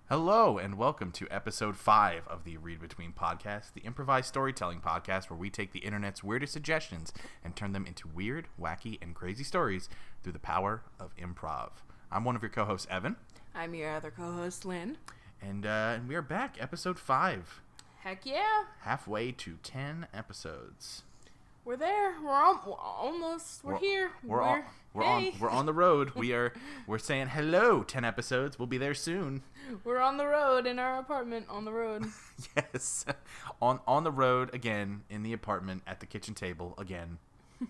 Hello and welcome to episode 5 of the Read Between podcast, the improvised storytelling podcast where we take the internet's weirdest suggestions and turn them into weird, wacky, and crazy stories through the power of improv. I'm one of your co-hosts, Evan. I'm your other co-host, Lynn. And we are back, episode 5. Heck yeah. Halfway to 10 episodes. We're there. We're here. We're on the road. We're saying hello. 10 episodes. We'll be there soon. We're on the road in our apartment. On the road. Yes, on the road again, in the apartment, at the kitchen table again,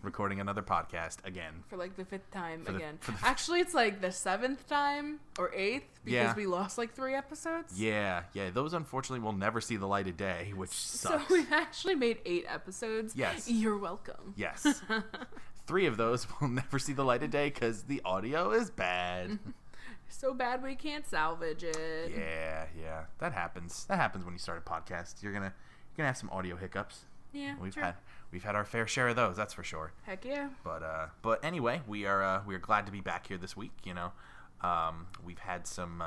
recording another podcast again. For like the 5th time again. Actually, it's like the 7th time or 8th because we lost like 3 episodes. Yeah. Those unfortunately will never see the light of day, which sucks. So we've actually made 8 episodes. Yes. You're welcome. Yes. 3 of those will never see the light of day because the audio is bad. So bad we can't salvage it. Yeah. That happens. That happens when you start a podcast. You're gonna have some audio hiccups. Yeah, We've had our fair share of those, that's for sure. Heck yeah. But anyway, we are glad to be back here this week. You know, we've had some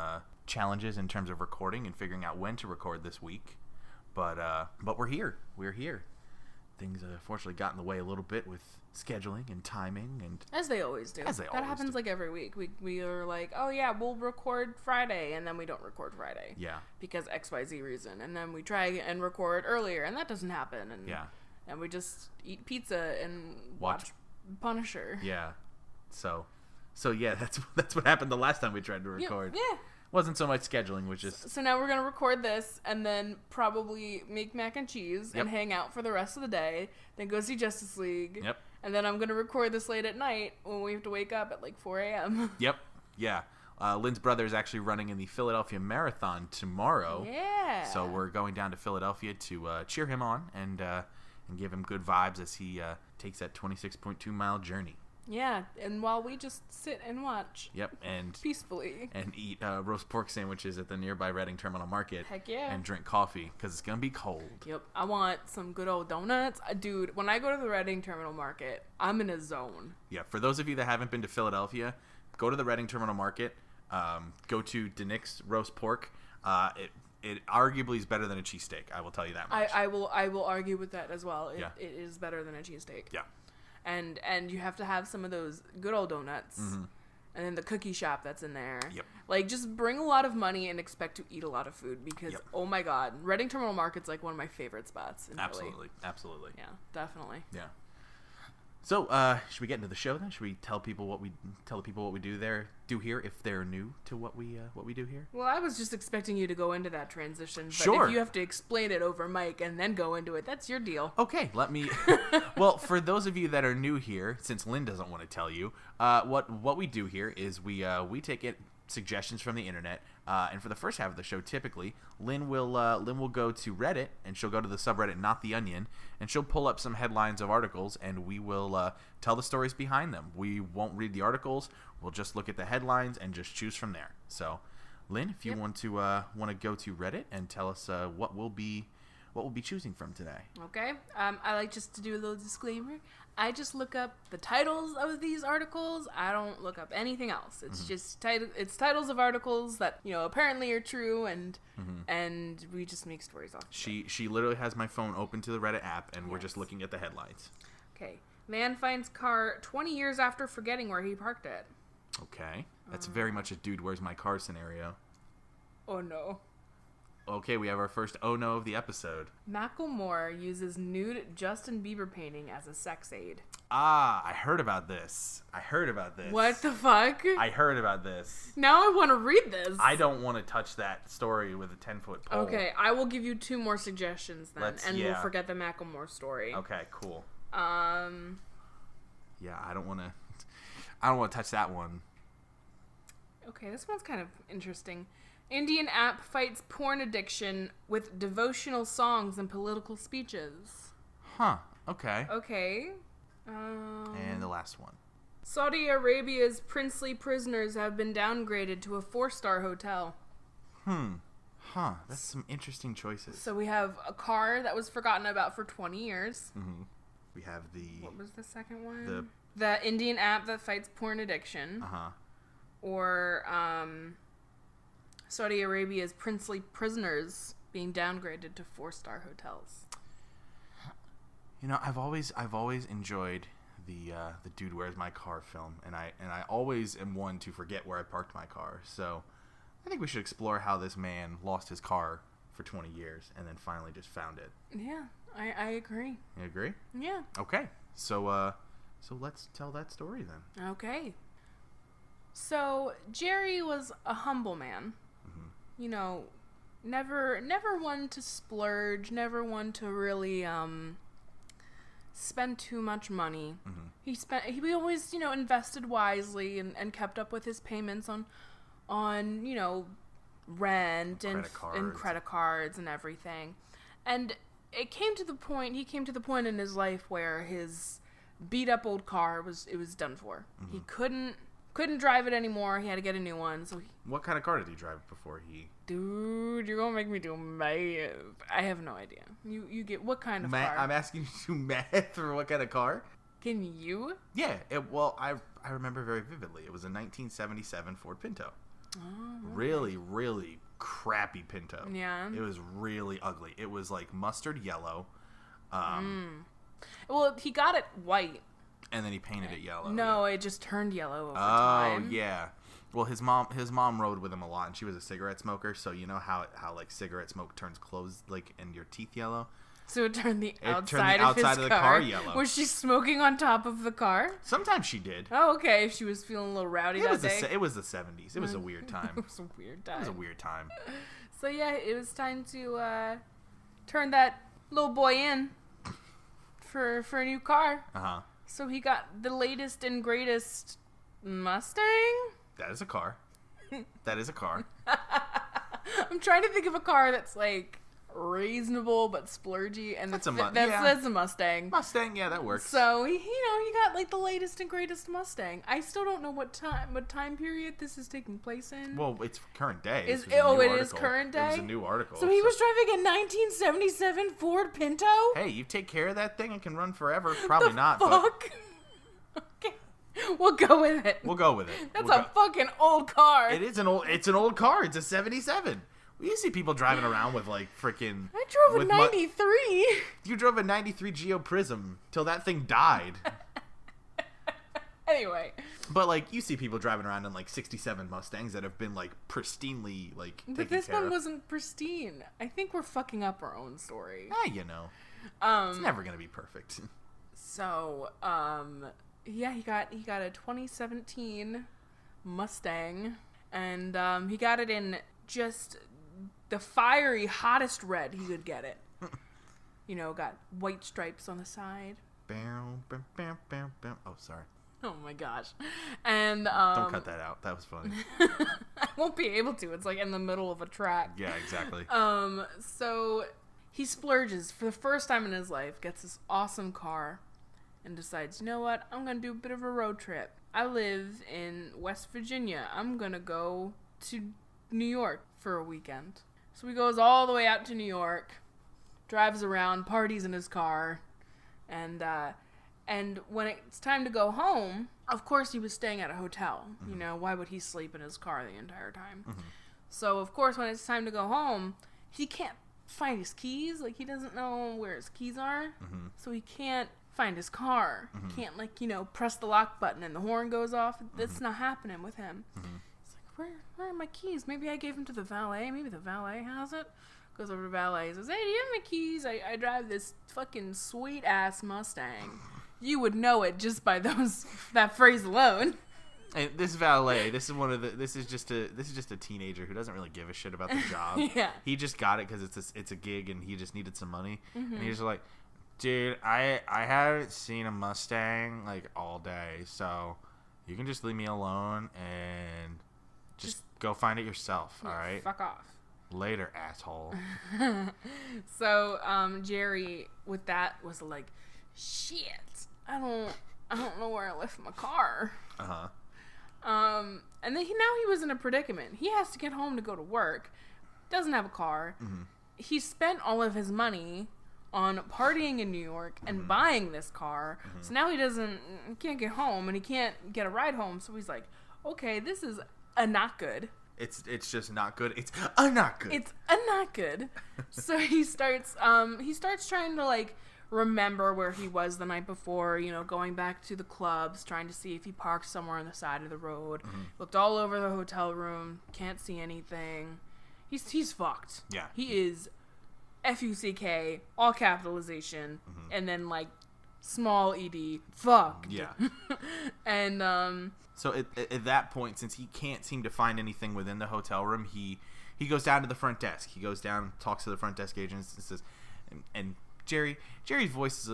challenges in terms of recording and figuring out when to record this week, but we're here. We're here. Things unfortunately got in the way a little bit with scheduling and timing, and as they always do. That happens like every week. We are like, oh yeah, we'll record Friday, and then we don't record Friday. Yeah. Because XYZ reason, and then we try and record earlier, and that doesn't happen. And and we just eat pizza and watch Punisher. Yeah. So yeah, that's what happened the last time we tried to record. Yeah. Wasn't so much scheduling, which is... So now we're going to record this and then probably make mac and cheese and hang out for the rest of the day, then go see Justice League. Yep. And then I'm going to record this late at night when we have to wake up at like 4 a.m. Yep. Yeah. Lynn's brother is actually running in the Philadelphia Marathon tomorrow. Yeah. So we're going down to Philadelphia to cheer him on and give him good vibes as he takes that 26.2-mile journey. Yeah, and while we just sit and watch. Yep, and peacefully. And eat roast pork sandwiches at the nearby Reading Terminal Market. Heck yeah. And drink coffee, because it's going to be cold. Yep, I want some good old donuts. Dude, when I go to the Reading Terminal Market, I'm in a zone. Yeah, for those of you that haven't been to Philadelphia, go to the Reading Terminal Market. Go to DeNick's roast pork. It arguably is better than a cheesesteak, I will tell you that much. I will argue with that as well. It is better than a cheesesteak. Yeah. And you have to have some of those good old donuts. Mm-hmm. And then the cookie shop that's in there. Yep. Like, just bring a lot of money and expect to eat a lot of food because, oh my God, Reading Terminal Market's like one of my favorite spots in Philly. Absolutely. Yeah, definitely. Yeah. So, should we get into the show then? Should we tell the people what we do here if they're new to what we do here? Well, I was just expecting you to go into that transition, but sure. If you have to explain it over mic and then go into it, that's your deal. Okay, let me. Well, for those of you that are new here, since Lynn doesn't want to tell you, what we do here is we take suggestions from the internet, and for the first half of the show, typically Lynn will go to Reddit and she'll go to the subreddit Not the Onion and she'll pull up some headlines of articles and we will tell the stories behind them. We won't read the articles. We'll just look at the headlines and just choose from there. So, Lynn, if you want to go to Reddit and tell us what we'll be choosing from today. Okay. I like just to do a little disclaimer. I just look up the titles of these articles. I don't look up anything else. It's just titles of articles that, apparently are true and we just make stories off of it. She literally has my phone open to the Reddit app and we're just looking at the headlines. Okay. Man finds car 20 years after forgetting where he parked it. Okay. That's very much a dude, where's my car scenario. Oh no. Okay, we have our first oh no of the episode. Macklemore uses nude Justin Bieber painting as a sex aid. I heard about this. What the fuck? I heard about this. Now I want to read this. I don't want to touch that story with a 10-foot pole. Okay, I will give you 2 more suggestions then, we'll forget the Macklemore story. Okay, cool. Yeah, I don't want to touch that one. Okay, this one's kind of interesting. Indian app fights porn addiction with devotional songs and political speeches. Huh. Okay. Okay. And the last one. Saudi Arabia's princely prisoners have been downgraded to a 4-star hotel. Huh. That's some interesting choices. So we have a car that was forgotten about for 20 years. Mm-hmm. We have the... What was the second one? The Indian app that fights porn addiction. Uh-huh. Or, Saudi Arabia's princely prisoners being downgraded to 4-star hotels. You know, I've always enjoyed the Dude, Where's My Car film, and I always am one to forget where I parked my car. So I think we should explore how this man lost his car for 20 years and then finally just found it. Yeah, I agree. You agree? Yeah. Okay. So let's tell that story then. Okay. So Jerry was a humble man. Mm-hmm. You know, never one to splurge, never one to really spend too much money. Mm-hmm. He always, invested wisely and kept up with his payments on rent and credit cards and everything. And he came to the point in his life where his beat up old car was done for. Mm-hmm. He couldn't drive it anymore. He had to get a new one. So what kind of car did he drive before he? Dude, you're gonna make me do math. I have no idea. You get what kind of car? I'm asking you to do math for what kind of car? Can you? Yeah. I remember very vividly. It was a 1977 Ford Pinto. Oh, really, really crappy Pinto. Yeah. It was really ugly. It was like mustard yellow. Well, he got it white. And then he painted it yellow. No, yeah. It just turned yellow over time. Oh, yeah. Well, his mom rode with him a lot, and she was a cigarette smoker, so you know how like cigarette smoke turns clothes like and your teeth yellow? So it turned the outside of the car yellow. Was she smoking on top of the car? Sometimes she did. Oh, okay. If she was feeling a little rowdy that day. It was the 70s. It was a weird time. It was a weird time. So yeah, it was time to turn that little boy in for a new car. Uh-huh. So he got the latest and greatest Mustang? That is a car. That is a car. I'm trying to think of a car that's like reasonable but splurgy, and that's a Mustang. Mustang, yeah, that works. So he got like the latest and greatest Mustang. I still don't know what time period this is taking place in. Well, it's current day. It is current day. It was a new article. So he was driving a 1977 Ford Pinto. Hey, you take care of that thing, it can run forever. Probably not. Fuck. But... Okay. We'll go with it. That's a fucking old car. It's an old car. It's a 77. You see people driving around with like freaking. I drove a 93. You drove a 93 Geo Prism till that thing died. Anyway. But like you see people driving around in like 67 Mustangs that have been like pristinely like taken care of. But this one wasn't pristine. I think we're fucking up our own story. It's never gonna be perfect. So, yeah, he got a 2017 Mustang, and he got it in just the fiery hottest red he could get it. Got white stripes on the side. Oh, sorry. Oh my gosh. And don't cut that out. That was funny. I won't be able to. It's like in the middle of a track. Yeah, exactly. So he splurges for the first time in his life, gets this awesome car, and decides, you know what? I'm going to do a bit of a road trip. I live in West Virginia. I'm going to go to New York for a weekend. So he goes all the way out to New York, drives around, parties in his car, and when it's time to go home, of course he was staying at a hotel. Mm-hmm. Why would he sleep in his car the entire time? Mm-hmm. So, of course, when it's time to go home, he can't find his keys. Like, he doesn't know where his keys are. Mm-hmm. So he can't find his car. Mm-hmm. He can't, press the lock button and the horn goes off. Mm-hmm. That's not happening with him. Mm-hmm. Where are my keys? Maybe I gave them to the valet. Maybe the valet has it. Goes over to the valet and says, hey, do you have my keys? I drive this fucking sweet-ass Mustang. You would know it just by that phrase alone. And this valet, this is just a teenager who doesn't really give a shit about the job. Yeah. He just got it because it's a gig and he just needed some money. Mm-hmm. And he's like, dude, I haven't seen a Mustang like all day, so you can just leave me alone and just go find it yourself, all right? Fuck off. Later, asshole. So, Jerry, with that, was like, shit, I don't know where I left my car. Uh-huh. And then now he was in a predicament. He has to get home to go to work. Doesn't have a car. Mm-hmm. He spent all of his money on partying in New York and buying this car. Mm-hmm. So now he can't get home and he can't get a ride home. So he's like, okay, this is not good. It's just not good. It's not good. It's not good. So he starts trying to like remember where he was the night before, you know, going back to the clubs, trying to see if he parked somewhere on the side of the road. Mm-hmm. Looked all over the hotel room, can't see anything. He's fucked. Yeah. He is F-U-C-K, all capitalization, and then like small ed, fuck. Yeah. And so at that point, since he can't seem to find anything within the hotel room, he goes down to the front desk. He goes down, talks to the front desk agents, and says, and Jerry's voice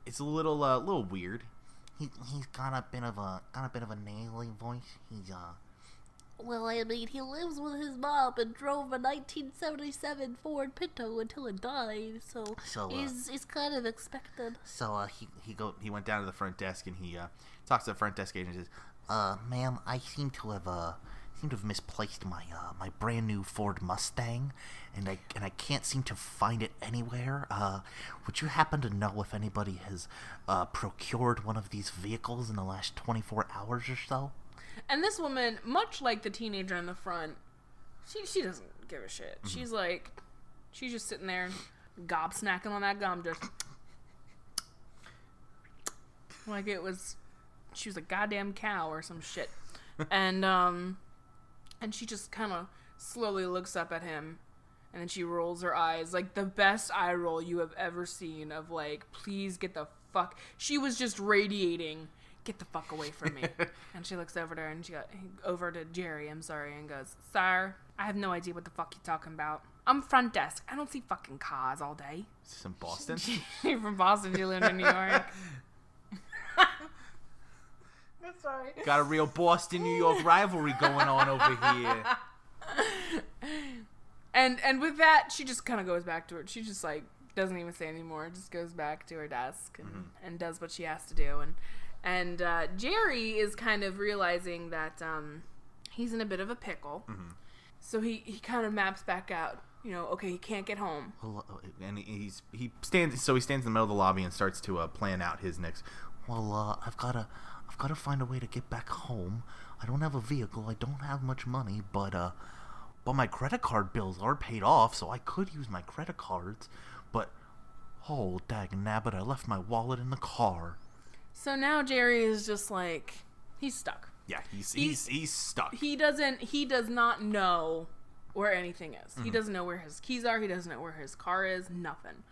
is a little weird. He's got a bit of a nasally voice. Well, I mean, he lives with his mom and drove a 1977 Ford Pinto until it died, so it's kind of expected. So he went down to the front desk and he talks to the front desk agent and says, "Ma'am, I seem to have misplaced my brand new Ford Mustang, and I can't seem to find it anywhere. Would you happen to know if anybody has procured one of these vehicles in the last 24 hours or so?" And this woman, much like the teenager in the front, she doesn't give a shit. Mm-hmm. She's just sitting there gobsnacking on that gum, just like she was a goddamn cow or some shit. And she just kind of slowly looks up at him, and then she rolls her eyes, like the best eye roll you have ever seen of like, please get the fuck. She was just radiating, get the fuck away from me. And she looks over to her, and over to Jerry, and goes, "Sir, I have no idea what the fuck you're talking about. I'm front desk. I don't see fucking cars all day." Is this in Boston? You're from Boston. You live in New York. Sorry. Got a real Boston-New York rivalry going on over here. And with that, she just kind of goes back to it. She just like doesn't even say anymore. Just goes back to her desk and does what she has to do. And Jerry is kind of realizing that he's in a bit of a pickle. Mm-hmm. So he kind of maps back out. You know, okay, he can't get home. Well, and he stands in the middle of the lobby and starts to plan out his next. Well, I've got to find a way to get back home. I don't have a vehicle. I don't have much money, but my credit card bills are paid off, so I could use my credit cards. But oh, dagnabbit, I left my wallet in the car. So now Jerry is just like, he's stuck. Yeah, he's stuck. He does not know where anything is. Mm-hmm. He doesn't know where his keys are. He doesn't know where his car is. Nothing.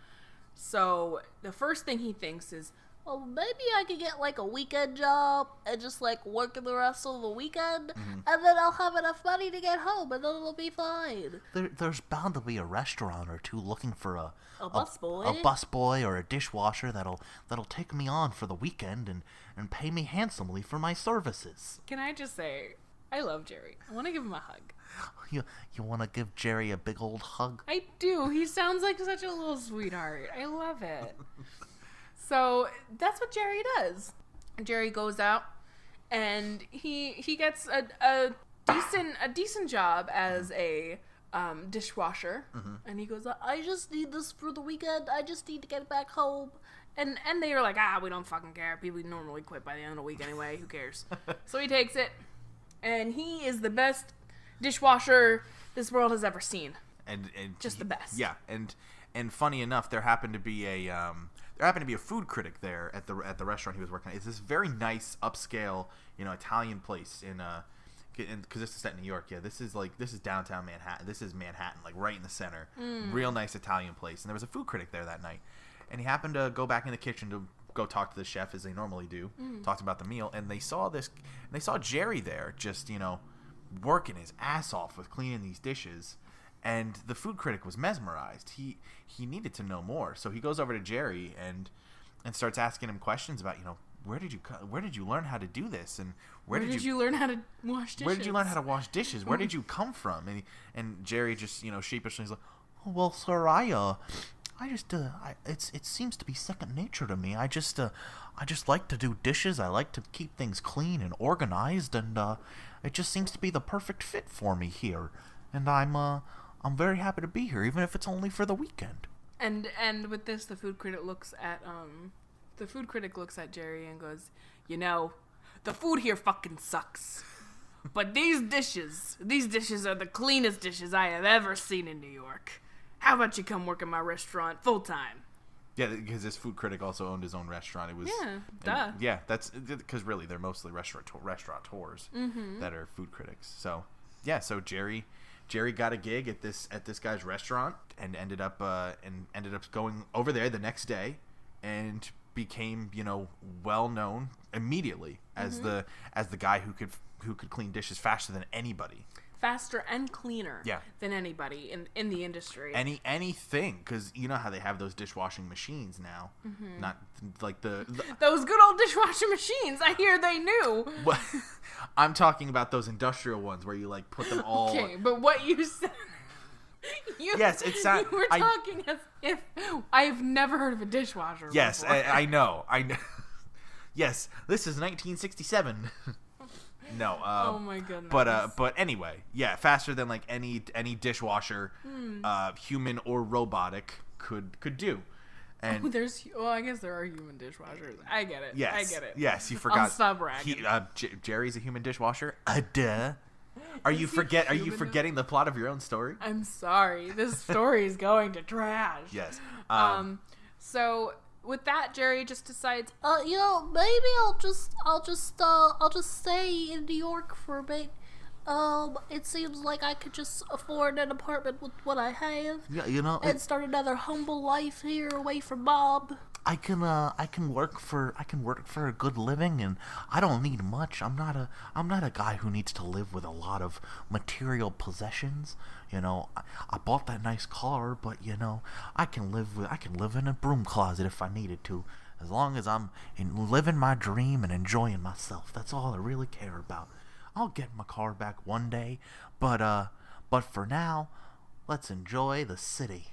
So the first thing he thinks is, well, maybe I could get like a weekend job and just like work the rest of the weekend, and then I'll have enough money to get home, and then it'll be fine. There's bound to be a restaurant or two looking for a busboy or a dishwasher that'll take me on for the weekend and pay me handsomely for my services. Can I just say, I love Jerry. I want to give him a hug. You want to give Jerry a big old hug? I do. He sounds like such a little sweetheart. I love it. So that's what Jerry does. Jerry goes out and he gets a decent job as a dishwasher. Mm-hmm. And he goes, I just need this for the weekend. I just need to get back home. And they are like, we don't fucking care. People normally quit by the end of the week anyway. Who cares? So he takes it, and he is the best dishwasher this world has ever seen. And just the best. Yeah, and funny enough, there happened to be a food critic there at the restaurant he was working at. It's this very nice upscale, Italian place because this is set in New York. Yeah, this is downtown Manhattan. This is Manhattan, like right in the center. Real nice Italian place. And there was a food critic there that night, and he happened to go back in the kitchen to go talk to the chef as they normally do. Talked about the meal, and they saw Jerry there, just working his ass off with cleaning these dishes. And the food critic was mesmerized. He needed to know more, so he goes over to Jerry and starts asking him questions about where did you learn how to do this, and where did you learn how to wash dishes? Where did you learn how to wash dishes? Where did you come from? And Jerry just sheepishly is like, oh, well, sir, it seems to be second nature to me. I just like to do dishes. I like to keep things clean and organized, and it just seems to be the perfect fit for me here. And I'm very happy to be here, even if it's only for the weekend. And with this, the food critic looks at Jerry and goes, the food here fucking sucks. But these dishes are the cleanest dishes I have ever seen in New York. How about you come work in my restaurant full time? Yeah, because this food critic also owned his own restaurant. It was duh. Yeah, that's because really they're mostly restaurateurs that are food critics. So yeah, so Jerry got a gig at this guy's restaurant and ended up going over there the next day and became, you know, well known immediately as the guy who could clean dishes faster than anybody. Faster and cleaner than anybody in the industry. Anything, because you know how they have those dishwashing machines now. Not like the those good old dishwashing machines. I hear they knew. I'm talking about those industrial ones where you like put them all. Okay, but what you said. Yes, it's not. You were talking as if I've never heard of a dishwasher. Yes, before. I know. Yes, this is 1967. No. Oh my goodness. But anyway, yeah, faster than like any dishwasher, human or robotic could do. And I guess there are human dishwashers. I get it. Yes, I get it. Yes, you forgot. I'll stop bragging. Jerry's a human dishwasher. Duh. Are you forgetting the plot of your own story? I'm sorry. This story is going to trash. Yes. So with that, Jerry just decides, you know, maybe I'll just stay in New York for a bit. It seems like I could just afford an apartment with what I have. Yeah, you know, and start another humble life here away from Bob. I can work for a good living, and I don't need much. I'm not a guy who needs to live with a lot of material possessions. You know, I bought that nice car, but you know, I can live in a broom closet if I needed to, as long as I'm living my dream and enjoying myself. That's all I really care about. I'll get my car back one day, but for now, let's enjoy the city.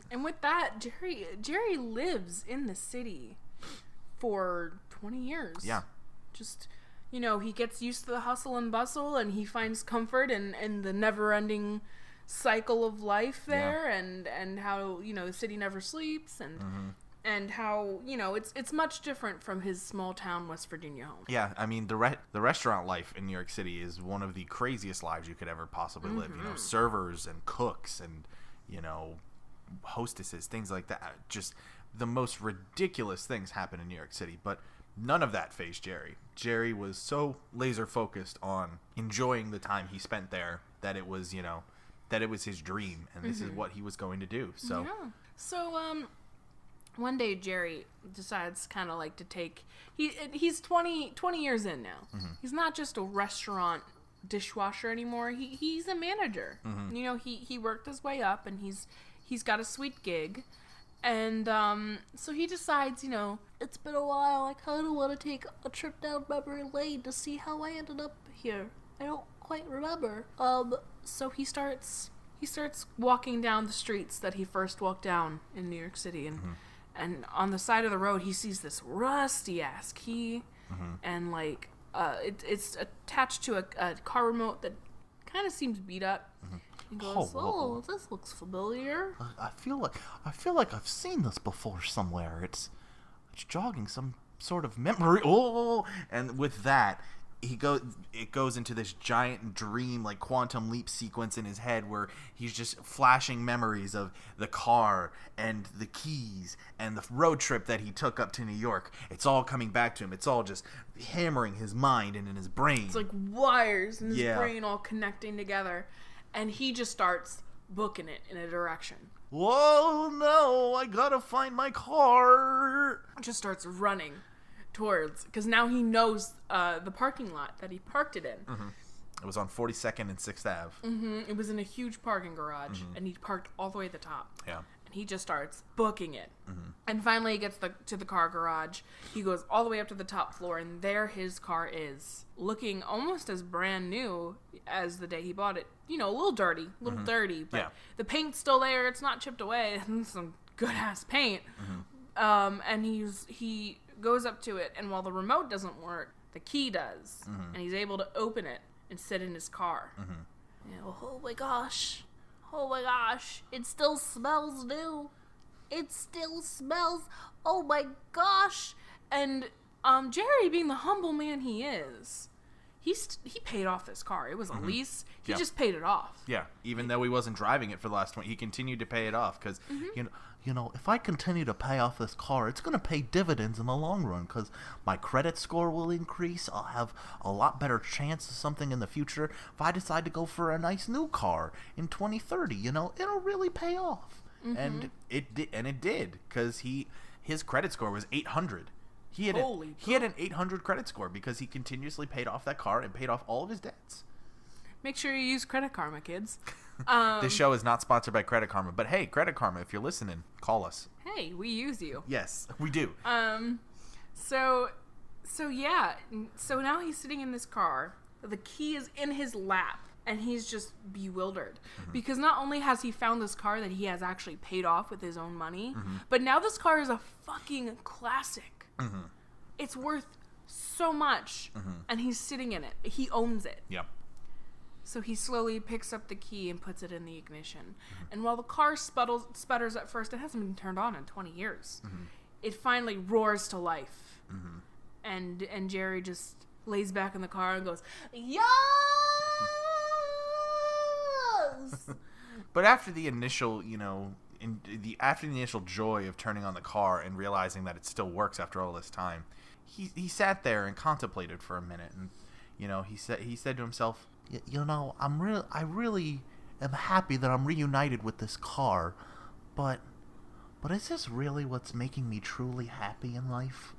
And with that, Jerry lives in the city for 20 years. Yeah. Just, you know, he gets used to the hustle and bustle, and he finds comfort in the never-ending cycle of life there, and how, you know, the city never sleeps, and how, you know, it's much different from his small town West Virginia home. Yeah, I mean, the restaurant life in New York City is one of the craziest lives you could ever possibly live. You know, servers and cooks and, you know, hostesses, things like that. Just the most ridiculous things happen in New York City, but none of that fazed Jerry. Jerry was so laser focused on enjoying the time he spent there that it was, you know, that it was his dream, and this is what he was going to do. So, one day Jerry decides kind of like to take, he's 20 years in now. He's not just a restaurant dishwasher anymore. He's a manager. You know, he worked his way up, and he's got a sweet gig, and so he decides, you know, it's been a while. I kind of want to take a trip down memory lane to see how I ended up here. I don't quite remember. So he starts walking down the streets that he first walked down in New York City, and on the side of the road he sees this rusty ass key, and like it's attached to a car remote that kind of seems beat up. He goes, "Oh, this looks familiar." I feel like I've seen this before somewhere. It's jogging some sort of memory. Oh, and with that, it goes into this giant dream, like quantum leap sequence in his head where he's just flashing memories of the car and the keys and the road trip that he took up to New York. It's all coming back to him. It's all just hammering his mind and in his brain. It's like wires in his brain all connecting together. And he just starts booking it in a direction. Whoa, no, I gotta find my car. Just starts running towards, because now he knows the parking lot that he parked it in. It was on 42nd and 6th Ave. It was in a huge parking garage, and he parked all the way at the top. Yeah. And he just starts booking it. And finally he gets to the car garage. He goes all the way up to the top floor, and there his car is, looking almost as brand new as the day he bought it. You know, a little dirty, but the paint's still there. It's not chipped away. It's some good-ass paint. And he goes up to it, and while the remote doesn't work, the key does. And he's able to open it and sit in his car. You know, oh my gosh, it still smells new. It still smells, oh my gosh. And Jerry, being the humble man he is, he paid off this car. It was a lease. He Yeah. just paid it off. Yeah, even though he wasn't driving it for the last 20, he continued to pay it off because You know, if I continue to pay off this car, it's going to pay dividends in the long run because my credit score will increase. I'll have a lot better chance of something in the future. If I decide to go for a nice new car in 2030, you know, it'll really pay off. And it did because his credit score was 800. He had an 800 credit score because he continuously paid off that car and paid off all of his debts. Make sure you use Credit Karma, kids. This show is not sponsored by Credit Karma, but hey, Credit Karma, if you're listening, call us. Hey, we use you. Yes, we do. So yeah. So now he's sitting in this car. The key is in his lap, and he's just bewildered because not only has he found this car that he has actually paid off with his own money, but now this car is a fucking classic. It's worth so much, and he's sitting in it. He owns it. Yep. So he slowly picks up the key and puts it in the ignition. And while the car sputters at first, it hasn't been turned on in 20 years. It finally roars to life. And Jerry just lays back in the car and goes, "Yes!" But after the initial, after the initial joy of turning on the car and realizing that it still works after all this time, he sat there and contemplated for a minute, and he said to himself, You know, I really am happy that I'm reunited with this car, but is this really what's making me truly happy in life?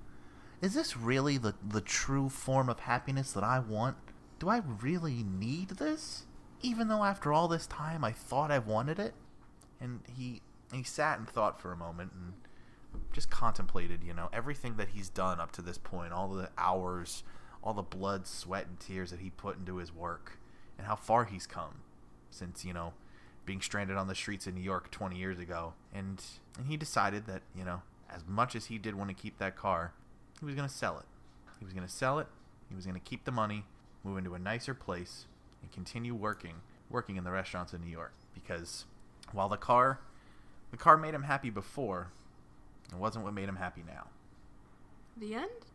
Is this really the true form of happiness that I want? Do I really need this? Even though after all this time I thought I wanted it? And he sat and thought for a moment and just contemplated, everything that he's done up to this point, all the hours, all the blood, sweat, and tears that he put into his work, and how far he's come since, being stranded on the streets of New York 20 years ago. And he decided that, as much as he did want to keep that car, he was going to sell it. He was going to sell it. He was going to keep the money, move into a nicer place, and continue working in the restaurants of New York. Because while the car made him happy before, it wasn't what made him happy now. The end?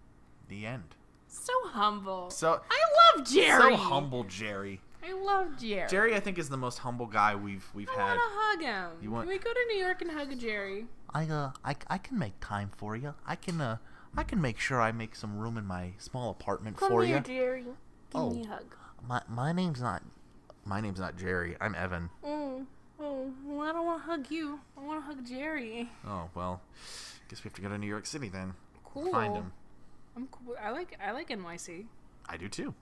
The end. So humble. So I love Jerry. So humble, Jerry. I love Jerry. Jerry, I think, is the most humble guy we've had. I want to hug him. Can we go to New York and hug Jerry? I can make time for you. I can make sure I make some room in my small apartment for you. Come here, Jerry. Give me a hug. My name's not Jerry. I'm Evan. Oh, well, I don't want to hug you. I want to hug Jerry. Oh, well, guess we have to go to New York City then. Cool. Find him. I'm cool. I like NYC. I do too.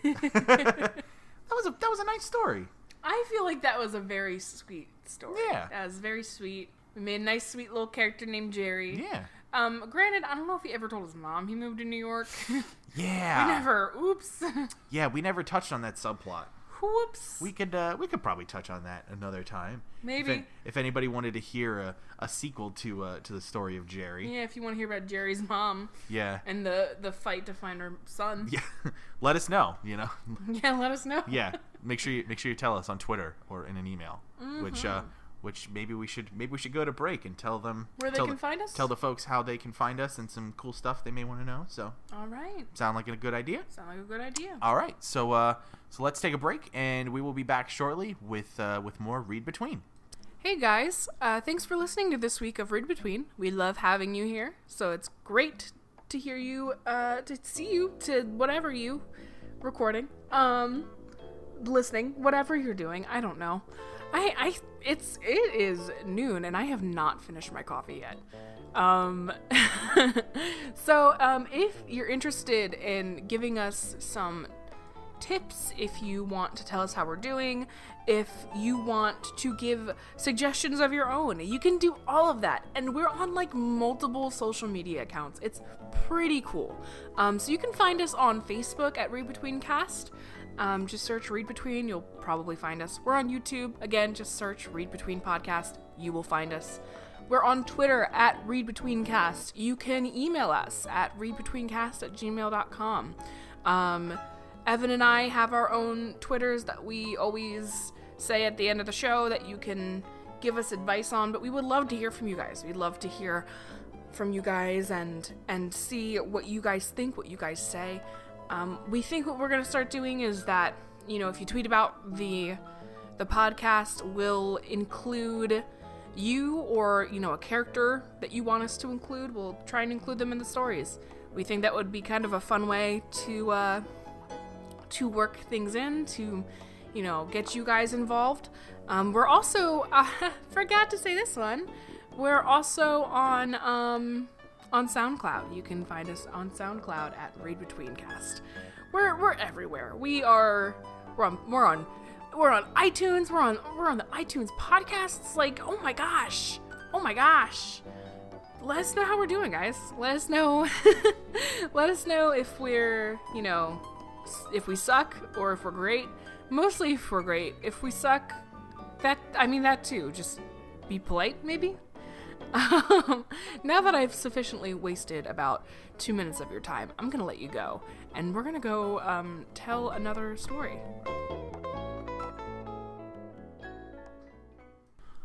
That was a nice story. I feel like that was a very sweet story. Yeah. That was very sweet. We made a nice, sweet little character named Jerry. Yeah. Granted, I don't know if he ever told his mom he moved to New York. Yeah. Oops. Yeah, we never touched on that subplot. Whoops. We could probably touch on that another time. Maybe. If anybody wanted to hear a sequel to the story of Jerry. Yeah, if you want to hear about Jerry's mom. Yeah. And the fight to find her son. Yeah. Let us know, Yeah, let us know. Yeah. Make sure you tell us on Twitter or in an email. Which maybe we should go to break and tell them where they can find us. Tell the folks how they can find us and some cool stuff they may want to know. So. All right. Sound like a good idea? Sound like a good idea. All right. So let's take a break and we will be back shortly with more Read Between. Hey guys, thanks for listening to this week of Read Between. We love having you here, so it's great to hear you, to see you, to whatever you recording, listening, whatever you're doing. I don't know. It is noon and I have not finished my coffee yet. So if you're interested in giving us some tips, if you want to tell us how we're doing, if you want to give suggestions of your own, you can do all of that. And we're on like multiple social media accounts. It's pretty cool. So you can find us on Facebook at readbetweencast. Just search Read Between, you'll probably find us. We're on YouTube. Again, just search Read Between Podcast. You will find us. We're on Twitter at readbetweencast. You can email us at readbetweencast@gmail.com. Evan and I have our own Twitters that we always say at the end of the show that you can give us advice on, but we would love to hear from you guys. We'd love to hear from you guys and see what you guys think, what you guys say. We think what we're going to start doing is that, if you tweet about the podcast, we'll include you or, a character that you want us to include. We'll try and include them in the stories. We think that would be kind of a fun way to work things in, to, get you guys involved. We're also, forgot to say this one, we're also on SoundCloud. You can find us on SoundCloud at readbetweencast. We're everywhere. We're on iTunes. We're on the iTunes podcasts. Like, oh my gosh. Let us know how we're doing, guys. Let us know. Let us know if we're, if we suck or if we're great. Mostly if we're great. If we suck, that too. Just be polite, maybe. Now that I've sufficiently wasted about 2 minutes of your time, I'm gonna let you go, and we're gonna go tell another story.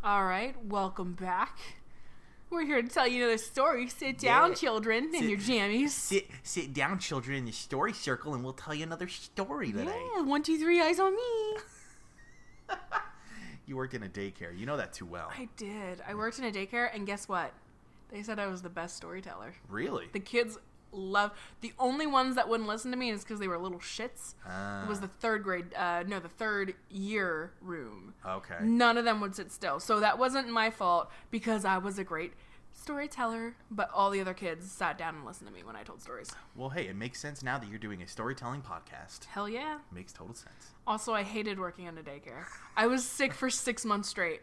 All right, welcome back. We're here to tell you another story. Sit down, children, in your jammies. Sit down, children, in the story circle, and we'll tell you another story today. Yeah, 1, 2, 3, eyes on me. You worked in a daycare. You know that too well. I did. I worked in a daycare, and guess what? They said I was the best storyteller. Really? The kids the only ones that wouldn't listen to me is because they were little shits. It was the the third year room. Okay. None of them would sit still. So that wasn't my fault because I was a great storyteller, but all the other kids sat down and listened to me when I told stories. Well, hey, it makes sense now that you're doing a storytelling podcast. Hell yeah. Makes total sense. Also, I hated working in a daycare. I was sick for 6 months straight.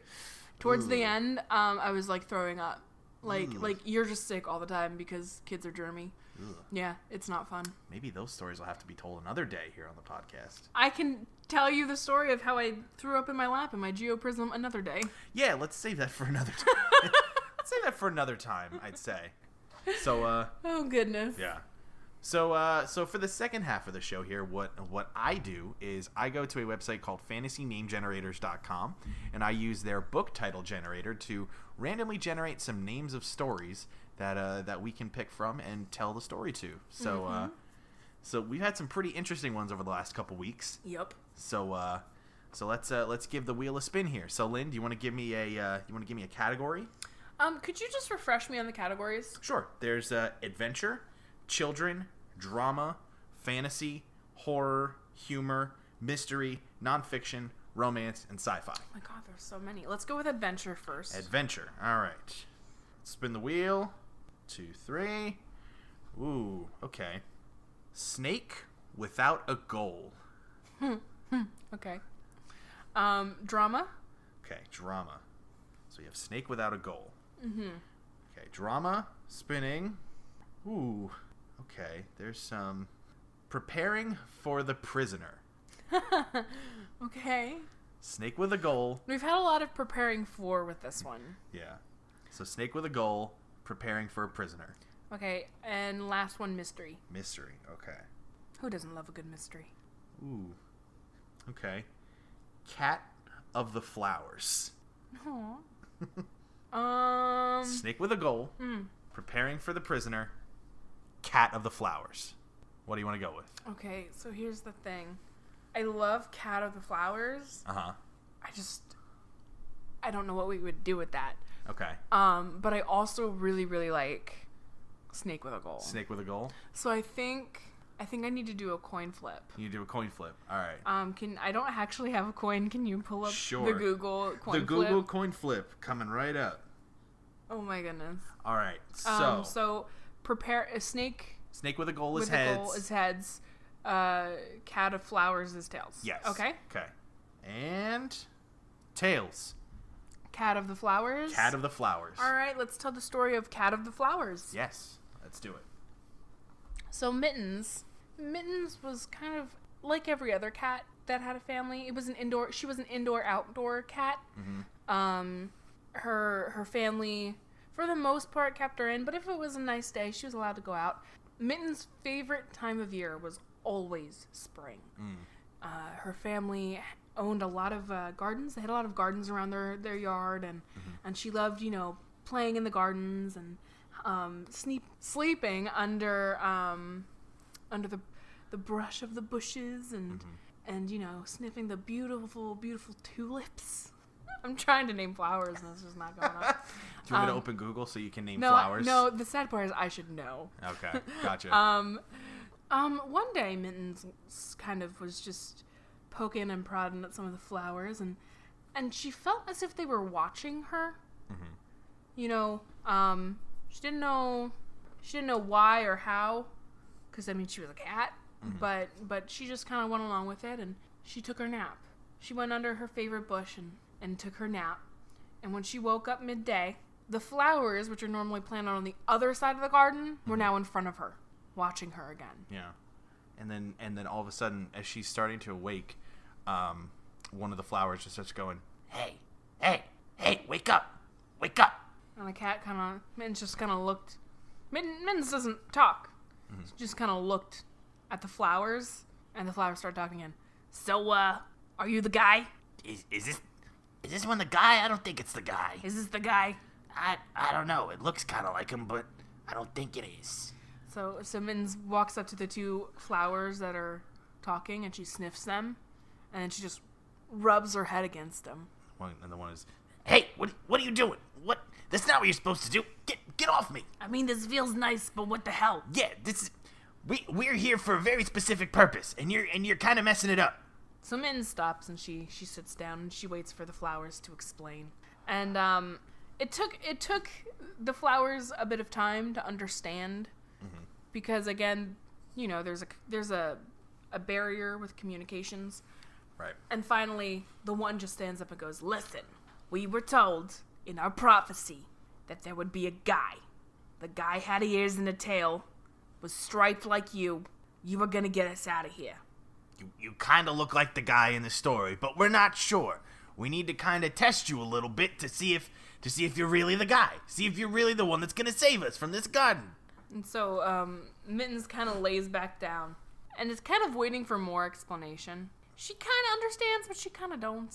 Towards the end, I was like throwing up. Like you're just sick all the time because kids are germy. Ugh. Yeah, it's not fun. Maybe those stories will have to be told another day here on the podcast. I can tell you the story of how I threw up in my lap in my geoprism another day. Yeah, let's save that for another time. Let's save that for another time, I'd say. So, oh goodness. Yeah. So for the second half of the show here, what I do is I go to a website called fantasynamegenerators.com, and I use their book title generator to randomly generate some names of stories that we can pick from and tell the story to. So so we've had some pretty interesting ones over the last couple weeks. Yep. So let's give the wheel a spin here. So Lynn, do you want to give me a category? Could you just refresh me on the categories? Sure. There's adventure, children, drama, fantasy, horror, humor, mystery, nonfiction, romance, and sci-fi. Oh my god, there's so many. Let's go with adventure first. Adventure. All right. Spin the wheel. 2, 3. Ooh, okay. Snake without a goal. Okay. Drama. Okay, drama. So you have snake without a goal. Mm-hmm. Okay, drama, spinning. Ooh, okay. There's some preparing for the prisoner. Okay. Snake with a goal. We've had a lot of preparing for with this one. Yeah. So snake with a goal, preparing for a prisoner. Okay, and last one, mystery. Mystery, okay. Who doesn't love a good mystery? Ooh. Okay. Cat of the flowers. Aww. Snake with a goal, preparing for the prisoner, cat of the flowers. What do you want to go with? Okay, so here's the thing. I love Cat of the Flowers. Uh-huh. I don't know what we would do with that. Okay. But I also really, really like Snake with a Goal. Snake with a goal? So I think I need to do a coin flip. You do a coin flip. All right. I don't actually have a coin. Can you pull up Sure. the Google coin flip? The Google coin flip coming right up. Oh my goodness. All right. So prepare a snake. Snake with a goal is with heads. A goal is heads. Cat of flowers is tails. Yes. Okay. Okay. And tails. Cat of the flowers. Cat of the flowers. All right. Let's tell the story of Cat of the Flowers. Yes. Let's do it. So Mittens was kind of like every other cat that had a family. She was an indoor-outdoor cat. Mm-hmm. Her family, for the most part, kept her in, but if it was a nice day, she was allowed to go out. Mittens' favorite time of year was always spring. Her family owned a lot of gardens. They had a lot of gardens around their yard, and she loved, playing in the gardens and sleeping under the brush of the bushes and you know, sniffing the beautiful, beautiful tulips. I'm trying to name flowers and this is not going on. Do you want me to open Google so you can name flowers? No, the sad part is I should know. Okay, gotcha. One day Mittens kind of was just poking and prodding at some of the flowers and she felt as if they were watching her. Mm-hmm. You know, she didn't know why or how, because I mean she was a cat, but she just kind of went along with it and she took her nap. She went under her favorite bush and took her nap. And when she woke up midday, the flowers, which are normally planted on the other side of the garden, were now in front of her, watching her again. Yeah. And then all of a sudden, as she's starting to awake, one of the flowers just starts going, Hey, wake up! Wake up! And the cat Mittens just kind of looked. Mittens doesn't talk. She just kind of looked at the flowers, and the flowers started talking again. So, are you the guy? Is this one the guy? I don't think it's the guy. Is this the guy? I don't know. It looks kind of like him, but I don't think it is. So Mittens walks up to the two flowers that are talking, and she sniffs them, and then she just rubs her head against them. And the one is, Hey, what are you doing? What? That's not what you're supposed to do. Get off me. I mean, this feels nice, but what the hell? Yeah, this is we're here for a very specific purpose, and you're kind of messing it up. So Mittens stops and she sits down and she waits for the flowers to explain. And it took the flowers a bit of time to understand, because again, you know, there's a barrier with communications. right. And finally, the one just stands up and goes, "Listen, we were told in our prophecy that there would be a guy. The guy had ears and a tail, was striped like you. You were gonna get us out of here." You kind of look like the guy in the story, but we're not sure. We need to kind of test you a little bit to see if you're really the guy. See if you're really the one that's gonna save us from this garden. And so Mittens kind of lays back down and is kind of waiting for more explanation. She kind of understands, but she kind of don't.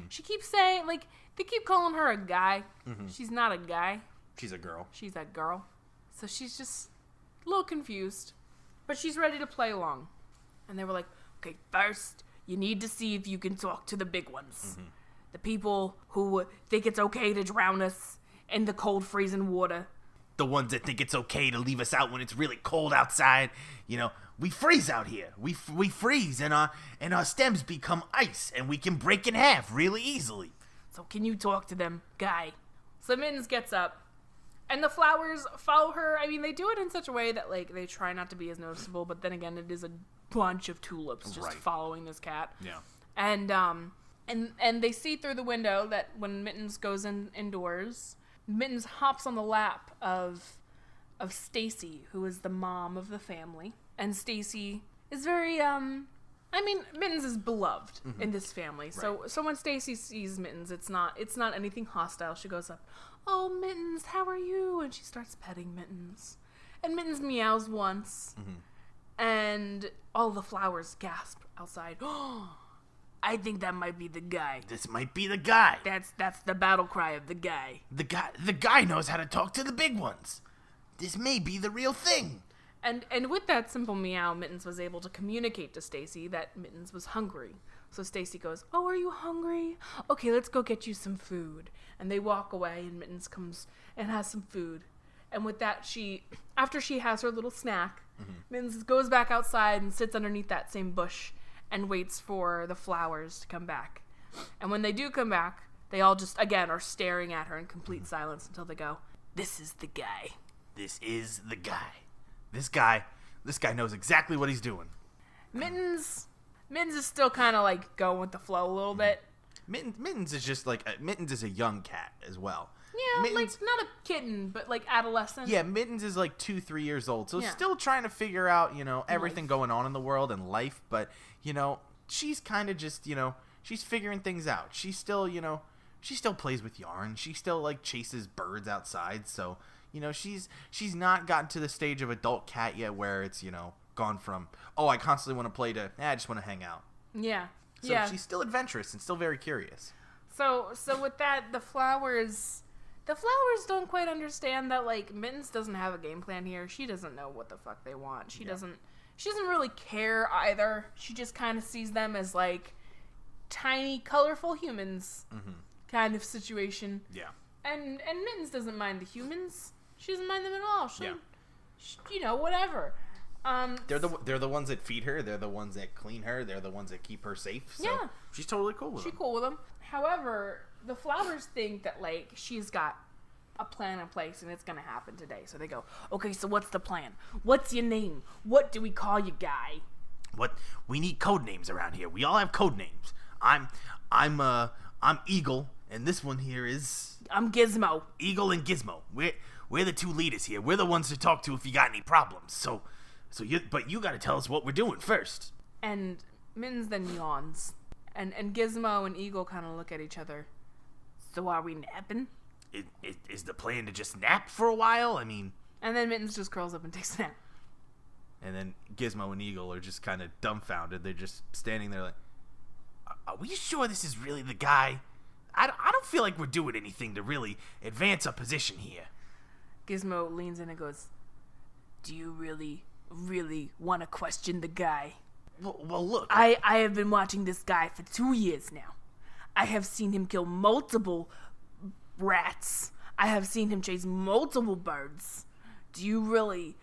She keeps saying, like, they keep calling her a guy. She's not a guy. She's a girl. She's a girl. So she's just a little confused. But she's ready to play along. And they were like, okay, first, you need to see if you can talk to the big ones. The people who think it's okay to drown us in the cold, freezing water. The ones that think it's okay to leave us out when it's really cold outside. You know, we freeze out here. We freeze, and our stems become ice, and we can break in half really easily. So can you talk to them, guy? So Mittens gets up, and the flowers follow her. I mean, they do it in such a way that, like, they try not to be as noticeable, but then again, it is a bunch of tulips just following this cat. Yeah. And they see through the window that when Mittens goes indoors, Mittens hops on the lap of Stacy, who is the mom of the family. And Stacy is very Mittens is beloved in this family. So when Stacy sees Mittens, it's not anything hostile. She goes up, "Oh, Mittens, how are you?" And she starts petting Mittens. And Mittens meows once. And all the flowers gasp outside. "Oh, I think that might be the guy. This might be the guy. That's the battle cry of the guy. The guy knows how to talk to the big ones. This may be the real thing." And with that simple meow, Mittens was able to communicate to Stacy that Mittens was hungry. So Stacy goes, "Oh, are you hungry? Okay, let's go get you some food." And they walk away, and Mittens comes and has some food. And with that, after she has her little snack, Mittens goes back outside and sits underneath that same bush and waits for the flowers to come back. And when they do come back, they all just, again, are staring at her in complete silence until they go, "This is the guy. This is the guy. This guy knows exactly what he's doing." Mittens is still kind of like going with the flow a little bit. Mittens is just like Mittens is a young cat as well. Yeah, Mittens, like not a kitten, but like adolescent. Yeah, Mittens is like 2-3 years old, so Yeah. still trying to figure out, you know, everything Life. going on in the world and life. But you know, she's kind of just, you know, she's figuring things out. She's still, you know, she still plays with yarn. She still like chases birds outside. So you know, she's not gotten to the stage of adult cat yet where it's, you know, gone from, oh, I constantly want to play to, I just want to hang out. Yeah. So yeah. she's still adventurous and still very curious. So with that, the flowers don't quite understand that, like, Mittens doesn't have a game plan here. She doesn't know what the fuck they want. She She doesn't really care either. She just kind of sees them as like tiny, colorful humans kind of situation. Yeah. And Mittens doesn't mind the humans. She doesn't mind them at all. She, you know, whatever. They're the ones that feed her. They're the ones that clean her. They're the ones that keep her safe. So Yeah. she's totally cool with them. She's cool with them. However, the flowers think that, like, she's got a plan in place and it's going to happen today. So they go, okay, so what's the plan? What's your name? What do we call you, guy? What? We need code names around here. We all have code names. I'm Eagle, and this one here is... I'm Gizmo. Eagle and Gizmo. We're the two leaders here. We're the ones to talk to if you got any problems. So you got to tell us what we're doing first. And Mittens then yawns. And Gizmo and Eagle kind of look at each other. So are we napping? Is the plan to just nap for a while? I mean... And then Mittens just curls up and takes a nap. And then Gizmo and Eagle are just kind of dumbfounded. They're just standing there like, are we sure this is really the guy? I don't feel like we're doing anything to really advance our position here. Gizmo leans in and goes, do you really, really want to question the guy? Well, look. I have been watching this guy for 2 years now. I have seen him kill multiple rats. I have seen him chase multiple birds. Do you really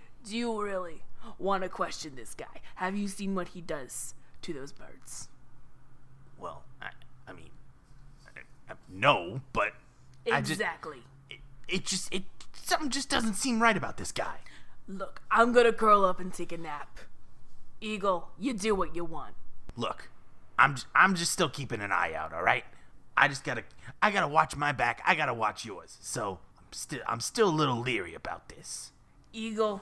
want to question this guy? Have you seen what he does to those birds? Well, I mean, no, but Exactly. something just doesn't seem right about this guy. Look, I'm gonna curl up and take a nap. Eagle, you do what you want. Look, I'm just still keeping an eye out, all right? I gotta watch my back. I gotta watch yours. So I'm still a little leery about this. Eagle,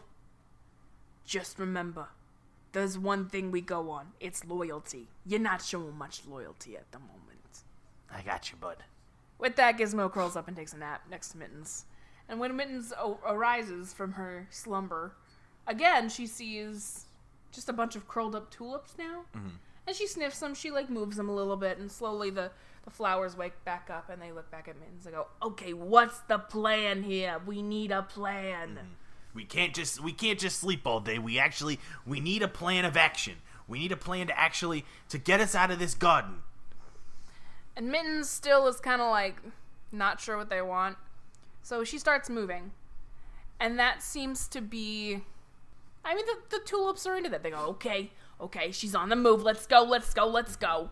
just remember, there's one thing we go on. It's loyalty. You're not showing much loyalty at the moment. I got you, bud. With that, Gizmo curls up and takes a nap next to Mittens. And when Mittens arises from her slumber, again, she sees just a bunch of curled up tulips now. Mm-hmm. And she sniffs them. She, like, moves them a little bit. And slowly the flowers wake back up. And they look back at Mittens and go, okay, what's the plan here? We need a plan. Mm-hmm. We can't just sleep all day. We need a plan of action. We need a plan to get us out of this garden. And Mittens still is kind of like not sure what they want. So she starts moving. And that seems to be... I mean, the tulips are into that. They go, okay, she's on the move. Let's go.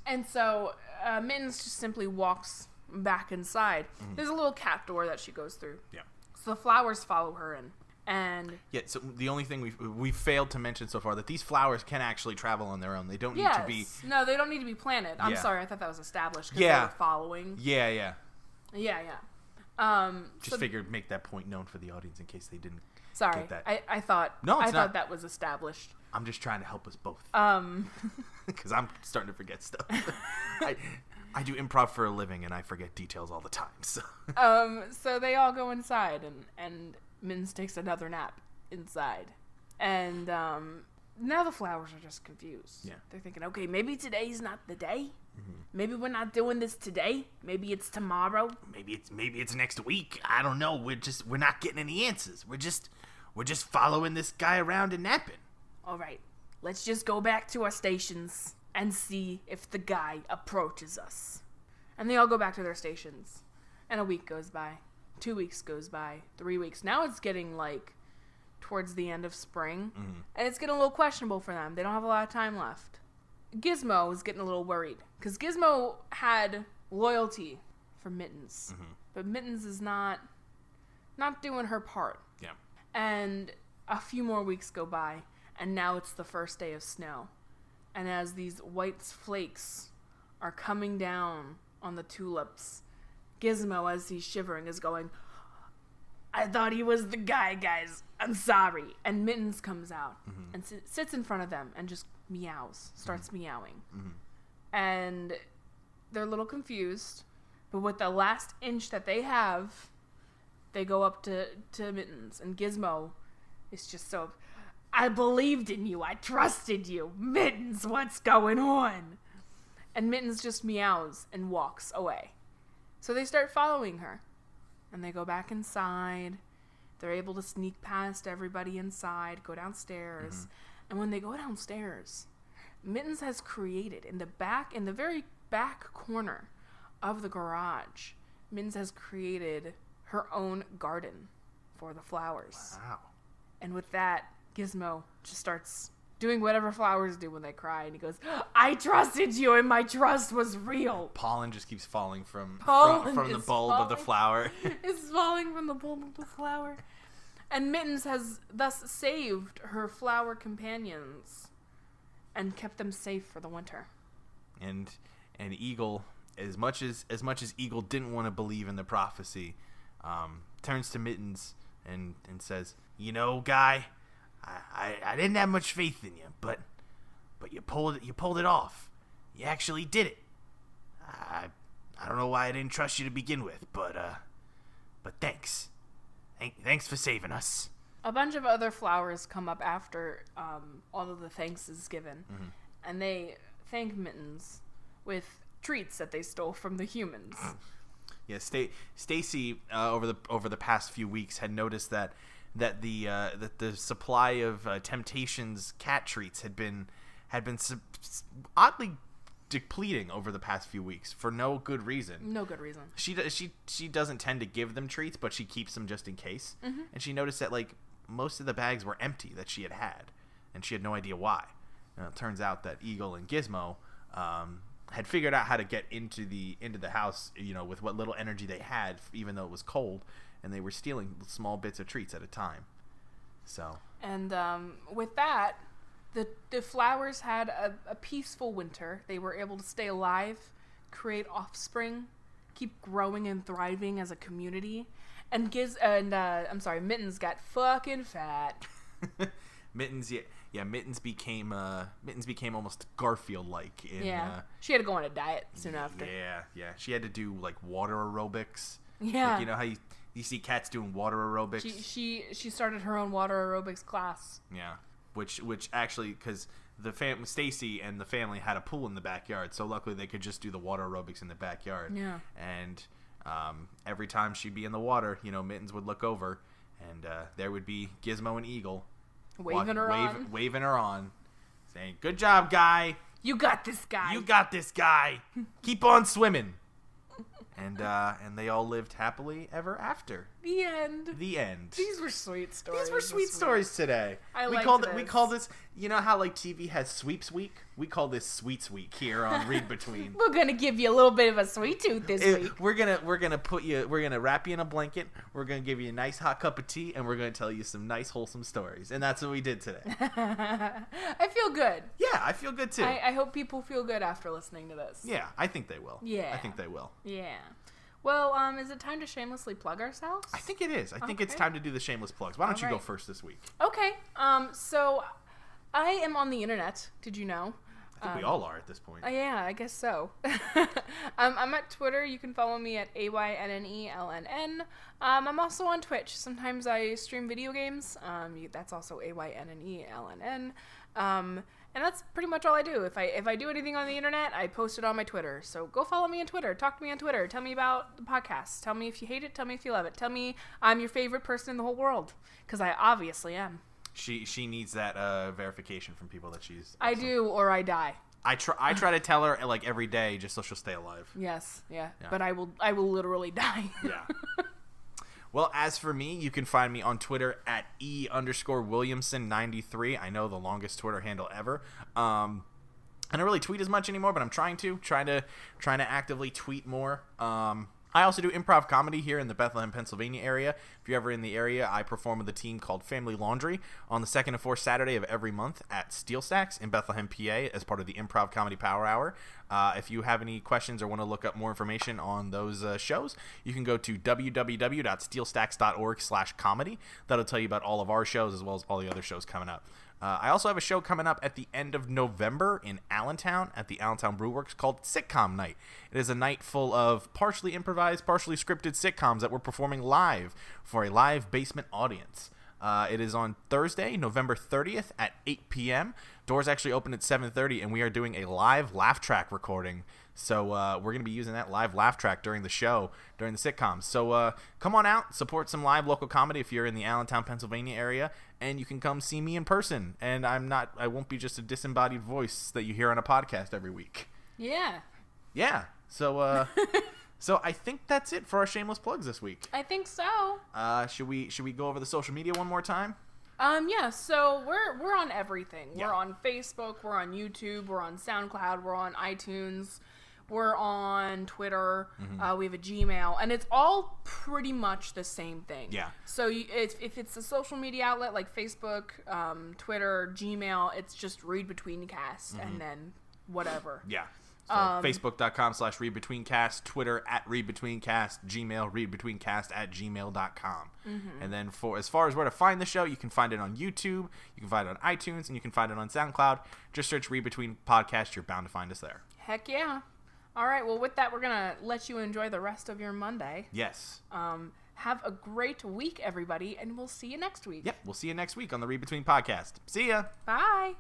And so Mittens just simply walks back inside. Mm-hmm. There's a little cat door that she goes through. Yeah. So the flowers follow her in. And yeah, so the only thing we've failed to mention so far that these flowers can actually travel on their own. They don't need to be... No, they don't need to be planted. I'm sorry, I thought that was established because they were following. Yeah. Just figured make that point known for the audience in case they didn't get that. I thought thought that was established. I'm just trying to help us both. Because I'm starting to forget stuff. I do improv for a living and I forget details all the time. So so they all go inside and Mittens takes another nap inside. And now the flowers are just confused. Yeah. They're thinking, okay, maybe today's not the day. Mm-hmm. Maybe we're not doing this today. Maybe it's tomorrow. Maybe it's next week. I don't know. We're not getting any answers. We're just following this guy around and napping. All right. Let's just go back to our stations and see if the guy approaches us. And they all go back to their stations. And a week goes by. 2 weeks goes by. 3 weeks. Now it's getting like towards the end of spring. Mm-hmm. And it's getting a little questionable for them. They don't have a lot of time left. Gizmo is getting a little worried. Because Gizmo had loyalty for Mittens. Mm-hmm. But Mittens is not doing her part. Yeah. And a few more weeks go by. And now it's the first day of snow. And as these white flakes are coming down on the tulips, Gizmo, as he's shivering, is going, I thought he was the guy, guys. I'm sorry. And Mittens comes out and sits in front of them and just meows, starts meowing. Mm-hmm. And they're a little confused. But with the last inch that they have, they go up to Mittens. And Gizmo is just so... I believed in you. I trusted you. Mittens, what's going on? And Mittens just meows and walks away. So they start following her. And they go back inside. They're able to sneak past everybody inside, go downstairs. And when they go downstairs, Mittens has created in the very back corner of the garage, Mittens has created her own garden for the flowers. Wow. And with that, Gizmo just starts doing whatever flowers do when they cry, and he goes, "I trusted you, and my trust was real." Pollen just keeps falling from the Pollen bulb of the flower. It's falling from the bulb of the flower. And Mittens has thus saved her flower companions and kept them safe for the winter. And Eagle, as much as Eagle didn't want to believe in the prophecy, turns to Mittens and says, "You know, guy, I didn't have much faith in you, but you pulled it off. You actually did it. I don't know why I didn't trust you to begin with, but thanks. Thanks for saving us." A bunch of other flowers come up after all of the thanks is given, and they thank Mittens with treats that they stole from the humans. Yeah, Stacy over the past few weeks had noticed that the supply of Temptations cat treats had been oddly depleting over the past few weeks for no good reason. No good reason. She doesn't tend to give them treats, but she keeps them just in case. And she noticed that like most of the bags were empty that she had, and she had no idea why. And it turns out that Eagle and Gizmo had figured out how to get into the house, with what little energy they had, even though it was cold, and they were stealing small bits of treats at a time. So. And with that, the flowers had a peaceful winter. They were able to stay alive, create offspring, keep growing and thriving as a community. And Mittens got fucking fat. Mittens became almost Garfield-like. She had to go on a diet soon after. Yeah. She had to do like water aerobics. Yeah. Like, you know how you see cats doing water aerobics. She started her own water aerobics class. Yeah, which actually, because Stacy and the family had a pool in the backyard, so luckily they could just do the water aerobics in the backyard. Yeah. And every time she'd be in the water, Mittens would look over, and there would be Gizmo and Eagle waving her on, saying, "Good job, guy. You got this guy. You got this guy. Keep on swimming." And they all lived happily ever after. The end. These were sweet stories. These were sweet stories today. We call this. You know how like TV has Sweeps Week? We call this Sweets Week here on Read Between. We're gonna give you a little bit of a sweet tooth this week. We're gonna wrap you in a blanket. We're gonna give you a nice hot cup of tea, and we're gonna tell you some nice wholesome stories. And that's what we did today. I feel good. Yeah, I feel good too. I hope people feel good after listening to this. Yeah, I think they will. Yeah, I think they will. Yeah. Well, is it time to shamelessly plug ourselves? I think it is. I think it's time to do the shameless plugs. Why don't you go first this week? Okay. So I am on the internet. Did you know? I think we all are at this point. Yeah, I guess so. I'm at Twitter. You can follow me at AYNNELNN. I'm also on Twitch. Sometimes I stream video games. That's also AYNNELNN. And that's pretty much all I do. If I do anything on the internet, I post it on my Twitter. So go follow me on Twitter. Talk to me on Twitter. Tell me about the podcast. Tell me if you hate it. Tell me if you love it. Tell me I'm your favorite person in the whole world. Because I obviously am. She needs that verification from people that she's awesome. I do, or I die. I try to tell her like every day just so she'll stay alive. Yes, yeah. But I will literally die. Yeah. Well, as for me, you can find me on Twitter at E_Williamson93. I know, the longest Twitter handle ever. I don't really tweet as much anymore, but I'm trying to actively tweet more. I also do improv comedy here in the Bethlehem, Pennsylvania area. If you're ever in the area, I perform with a team called Family Laundry on the second and fourth Saturday of every month at Steel Stacks in Bethlehem, PA, as part of the Improv Comedy Power Hour. If you have any questions or want to look up more information on those shows, you can go to www.steelstacks.org/comedy. That'll tell you about all of our shows as well as all the other shows coming up. I also have a show coming up at the end of November in Allentown at the Allentown Brewworks called Sitcom Night. It is a night full of partially improvised, partially scripted sitcoms that we're performing live for a live basement audience. It is on Thursday, November 30th at 8 p.m. Doors actually open at 7:30, and we are doing a live laugh track recording So we're going to be using that live laugh track during the show, during the sitcoms. So come on out, support some live local comedy if you're in the Allentown, Pennsylvania area, and you can come see me in person. And I won't be just a disembodied voice that you hear on a podcast every week. Yeah. Yeah. So so I think that's it for our shameless plugs this week. I think so. Should we go over the social media one more time? Yeah, so we're on everything. Yeah. We're on Facebook, we're on YouTube, we're on SoundCloud, we're on iTunes, we're on Twitter, we have a Gmail, and it's all pretty much the same thing. Yeah. So if it's a social media outlet like Facebook, Twitter, Gmail, it's just readbetweencast and then whatever. Yeah. So Facebook.com/readbetweencast, Twitter @readbetweencast, Gmail readbetweencast@gmail.com. And then as far as where to find the show, you can find it on YouTube, you can find it on iTunes, and you can find it on SoundCloud. Just search Read Between Podcast. You're bound to find us there. Heck yeah. All right, well, with that, we're going to let you enjoy the rest of your Monday. Yes. Have a great week, everybody, and we'll see you next week. Yep, we'll see you next week on the Read Between Podcast. See ya. Bye.